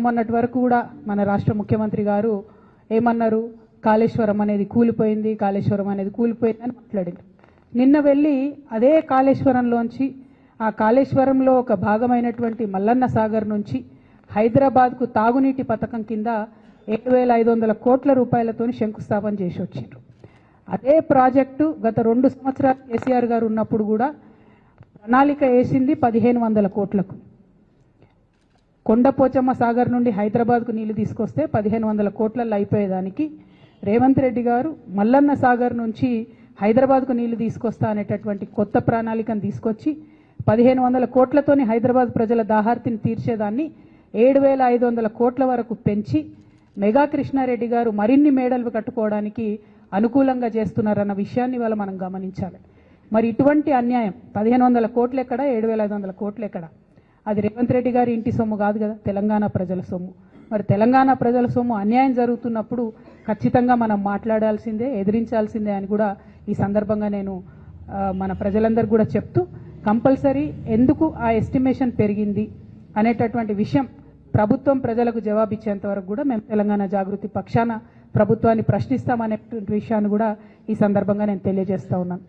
మొన్నటి వరకు కూడా మన రాష్ట్ర ముఖ్యమంత్రి గారు ఏమన్నారు, కాళేశ్వరం అనేది కూలిపోయింది, కాళేశ్వరం అనేది కూలిపోయింది అని మాట్లాడారు. నిన్న వెళ్ళి అదే కాళేశ్వరంలోంచి ఆ కాళేశ్వరంలో ఒక భాగమైనటువంటి మల్లన్న సాగర్ నుంచి హైదరాబాద్కు తాగునీటి పథకం కింద 7,500 కోట్ల రూపాయలతో శంకుస్థాపన చేసి వచ్చారు. అదే ప్రాజెక్టు గత 2 సంవత్సరాలు కేసీఆర్ గారు ఉన్నప్పుడు కూడా ప్రణాళిక వేసింది 1,500 కోట్లకు. కొండపోచమ్మ సాగర్ నుండి హైదరాబాద్కు నీళ్లు తీసుకొస్తే 1,500 కోట్లలో అయిపోయేదానికి రేవంత్ రెడ్డి గారు మల్లన్న సాగర్ నుంచి హైదరాబాద్కు నీళ్లు తీసుకొస్తా అనేటటువంటి కొత్త ప్రణాళికను తీసుకొచ్చి 1,500 కోట్లతోని హైదరాబాద్ ప్రజల దాహార్తిని తీర్చేదాన్ని 7,500 కోట్ల వరకు పెంచి మెగా కృష్ణారెడ్డి గారు మరిన్ని మేడలు కట్టుకోవడానికి అనుకూలంగా చేస్తున్నారన్న విషయాన్ని ఇవాళ మనం గమనించాలి. మరి ఇటువంటి అన్యాయం 1,500 కోట్లు ఎక్కడ, 7,500 కోట్లు ఎక్కడ? అది రేవంత్ రెడ్డి గారి ఇంటి సొమ్ము కాదు కదా, తెలంగాణ ప్రజల సొమ్ము. మరి తెలంగాణ ప్రజల సొమ్ము అన్యాయం జరుగుతున్నప్పుడు ఖచ్చితంగా మనం మాట్లాడాల్సిందే, ఎదిరించాల్సిందే అని కూడా ఈ సందర్భంగా నేను మన ప్రజలందరూ కూడా చెప్తూ, కంపల్సరీ ఎందుకు ఆ ఎస్టిమేషన్ పెరిగింది అనేటటువంటి విషయం ప్రభుత్వం ప్రజలకు జవాబిచ్చేంత వరకు కూడా మేము తెలంగాణ జాగృతి పక్షాన ప్రభుత్వాన్ని ప్రశ్నిస్తామనేటువంటి విషయాన్ని కూడా ఈ సందర్భంగా నేను తెలియజేస్తా ఉన్నాను.